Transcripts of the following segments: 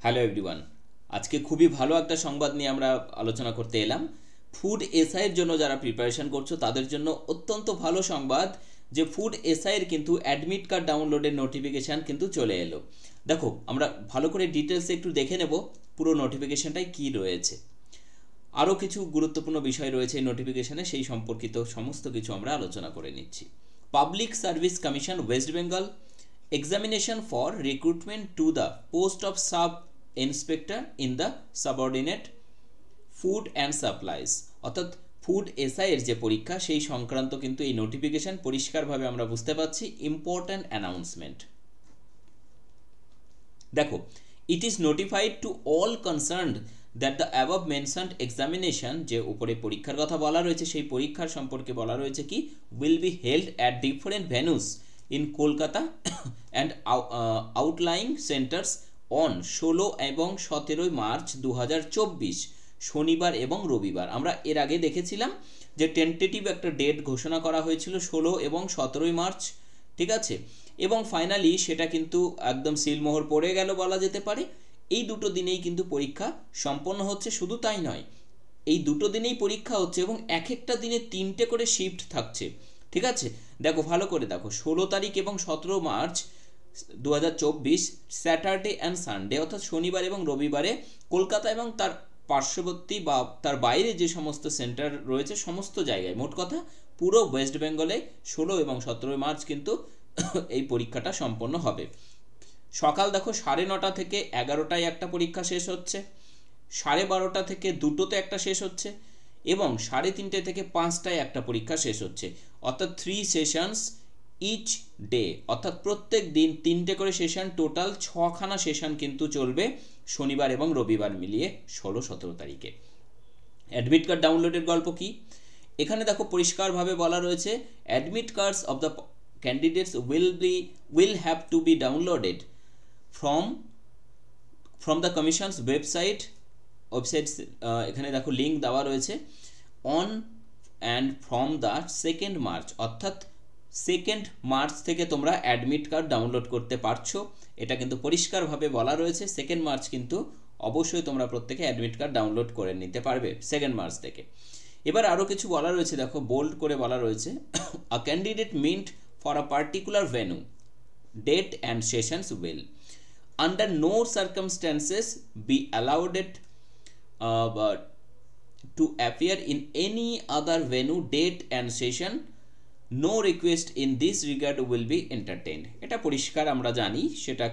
Hello everyone. আজকে খুবই ভালো একটা সংবাদ নিয়ে আমরা আলোচনা করতে এলাম। ফুড এসআইয়ের জন্য যারা প্রিপারেশন করছো তাদের জন্য অত্যন্ত ভালো সংবাদ যে ফুড এসআইয়ের কিন্তু অ্যাডমিট কার্ড ডাউনলোডের নোটিফিকেশান কিন্তু চলে এলো। দেখো, আমরা ভালো করে ডিটেলসে একটু দেখে নেব পুরো নোটিফিকেশানটায় কী রয়েছে। আরও কিছু গুরুত্বপূর্ণ বিষয় রয়েছে এই নোটিফিকেশানে, সেই সম্পর্কিত সমস্ত কিছু আমরা আলোচনা করে নিচ্ছি। Public service commission West Bengal examination for recruitment to the post of sub inspector in the subordinate food and supplies, অর্থাৎ ফুড এসআই এর যে পরীক্ষা সেই সংক্রান্ত কিন্তু এই নোটিফিকেশন পরিষ্কারভাবে আমরা বুঝতে পারছি ইম্পর্ট্যান্ট অ্যানাউন্সমেন্ট। দেখো, it is notified to all concerned that the above mentioned examination, যে উপরে পরীক্ষার কথা বলা রয়েছে সেই পরীক্ষার সম্পর্কে বলা রয়েছে কি, will be held at different venues in Kolkata and outlying centres on 16 এবং 17 মার্চ 2024 শনিবার এবং রবিবার। আমরা এর আগে দেখেছিলাম যে টেন্টেটিভ একটা ডেট ঘোষণা করা হয়েছিল 16 এবং 17 মার্চ, ঠিক আছে, এবং ফাইনালি সেটা কিন্তু একদম সিলমোহর পড়ে গেল বলা যেতে পারে। এই দুটো দিনেই কিন্তু পরীক্ষা সম্পন্ন হচ্ছে। শুধু তাই নয়, এই দুটো দিনেই পরীক্ষা হচ্ছে এবং এক একটা দিনে 3টে করে শিফট থাকছে, ঠিক আছে। দেখো, ভালো করে দেখো, 16 তারিখ এবং 17 মার্চ 2024 স্যাটারডে অ্যান্ড সানডে, অর্থাৎ শনিবার এবং রবিবারে কলকাতা এবং তার পার্শ্ববর্তী বা তার বাইরে যে সমস্ত সেন্টার রয়েছে সমস্ত জায়গায়, মোট কথা পুরো ওয়েস্ট বেঙ্গলে 16 এবং 17 মার্চ কিন্তু এই পরীক্ষাটা সম্পন্ন হবে। সকাল দেখো 9:30 থেকে 11টায় একটা পরীক্ষা শেষ হচ্ছে, 12:30 থেকে 2টোতে একটা শেষ হচ্ছে এবং 3:30 থেকে 5টায় একটা পরীক্ষা শেষ হচ্ছে, অর্থাৎ 3 সেশনস ইচ ডে, অর্থাৎ প্রত্যেক দিন 3টে করে সেশন, টোটাল 6খানা সেশন কিন্তু চলবে শনিবার এবং রবিবার মিলিয়ে 16-17 তারিখে। অ্যাডমিট কার্ড ডাউনলোডের গল্প কি, এখানে দেখো পরিষ্কারভাবে বলা রয়েছে admit cards of the candidates will have to B downloaded from the commission's website এখানে দেখো লিঙ্ক দেওয়া রয়েছে, on and from the 2nd March, অর্থাৎ 2nd মার্চ থেকে তোমরা অ্যাডমিট কার্ড ডাউনলোড করতে পারছো। এটা কিন্তু পরিষ্কারভাবে বলা রয়েছে 2nd মার্চ কিন্তু অবশ্যই তোমরা প্রত্যেকে অ্যাডমিট কার্ড ডাউনলোড করে নিতে পারবে 2nd মার্চ থেকে। এবার আরও কিছু বলা রয়েছে, দেখো বোল্ড করে বলা রয়েছে, a candidate meant for a particular venue date and sessions will under no circumstances be allowed to appear in any other venue date and session. No request in this regard will be entertained. এটা পরিষ্কার আমরা জানি, সেটা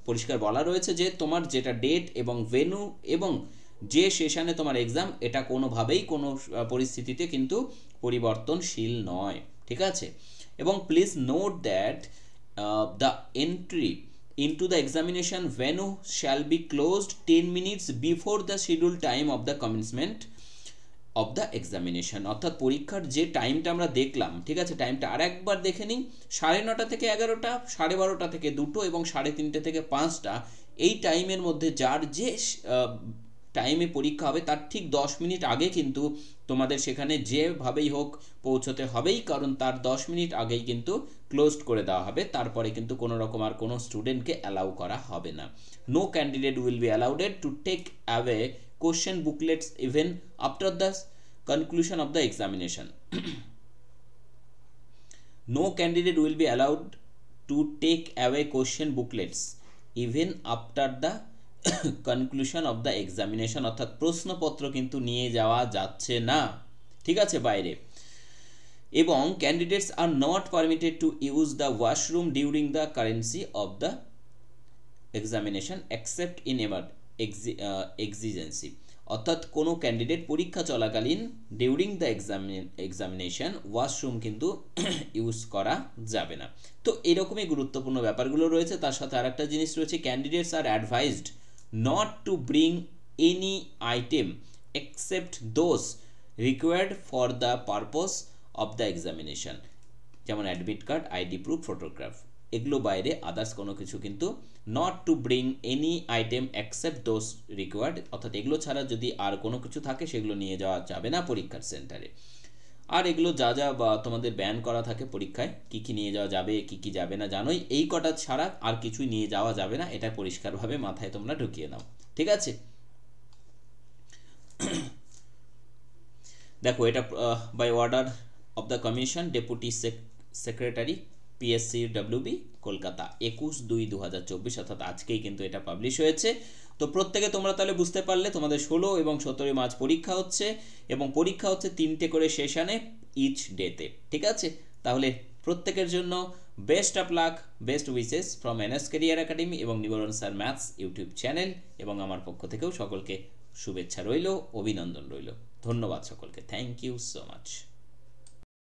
পরিষ্কার বলা রয়েছে যে তোমার যেটা ডেট এবং ভেন্যু এবং যে সেশনে তোমার এক্সাম, এটা কোনোভাবেই কোনো পরিস্থিতিতে কিন্তু পরিবর্তনশীল নয়, ঠিক আছে। এবং please note that the entry into the examination venue shall be closed 10 minutes before the scheduled time of the commencement of the examination, অর্থাৎ পরীক্ষার যে টাইমটা আমরা দেখলাম, ঠিক আছে, টাইমটা আর একবার দেখে নিই, 9:30 থেকে 11টা, 12:30 থেকে 2টো এবং 3:30 থেকে 5টা, এই টাইমের মধ্যে যার যে টাইমে পরীক্ষা হবে তার ঠিক 10 মিনিট আগে কিন্তু তোমাদের সেখানে যেভাবেই হোক পৌঁছতে হবেই, কারণ তার 10 মিনিট আগেই কিন্তু ক্লোজড করে দেওয়া হবে। তারপরে কিন্তু কোনো রকম আর কোনো স্টুডেন্টকে অ্যালাউ করা হবে না। No candidate will be allowed to take away question booklets even after the conclusion of the examination. No candidate will be allowed to take away question booklets even after the conclusion of the examination, অর্থাৎ প্রশ্নপত্র কিন্তু নিয়ে যাওয়া যাচ্ছে না, ঠিক আছে, বাইরে। এবং candidates are not permitted to use the washroom during the currency of the examination except in এক্সিজেন্সি, অর্থাৎ কোনো ক্যান্ডিডেট পরীক্ষা চলাকালীন ডিউরিং দ্য এক্সামিনেশন ওয়াশরুম কিন্তু ইউজ করা যাবে না। তো এরকমই গুরুত্বপূর্ণ ব্যাপারগুলো রয়েছে। তার সাথে আর একটা জিনিস রয়েছে, candidates are অ্যাডভাইজড not to bring any item except those required for the purpose of the examination, যেমন admit card, ID proof, photograph, এগুলো বাইরে আদার্স কোনো কিছু কিন্তু not to bring any item except those required, অর্থাৎ এগুলো ছাড়া যদি আর কোনো কিছু থাকে সেগুলো নিয়ে যাওয়া যাবে না পরীক্ষার সেন্টারে। আর এগুলো যা যা বা তোমাদের ব্যান করা থাকে পরীক্ষায়, কি কি নিয়ে যাওয়া যাবে কি কি যাবে না জানোই, এই কটা ছাড়া আর কিছুই নিয়ে যাওয়া যাবে না, এটা পরিষ্কারভাবে মাথায় তোমরা ঢুকিয়ে নাও, ঠিক আছে। দেখো এটা by order of the commission deputy secretary PSC WB Kolkata 21/2/2024, অর্থাৎ আজকেই কিন্তু এটা পাবলিশ হয়েছে। তো প্রত্যেকে তোমরা তাহলে বুঝতে পারলে তোমাদের 16 এবং 17 মার্চ পরীক্ষা হচ্ছে, এবং পরীক্ষা হচ্ছে 3টে করে সেশনে ইচ ডেতে, ঠিক আছে। তাহলে প্রত্যেকের জন্য best of luck, best wishes from NS career academy এবং নিবারণ স্যার ম্যাথস ইউটিউব চ্যানেল, এবং আমার পক্ষ থেকেও সকলকে শুভেচ্ছা রইল, অভিনন্দন রইল। ধন্যবাদ সকলকে, থ্যাংক ইউ সো মাচ।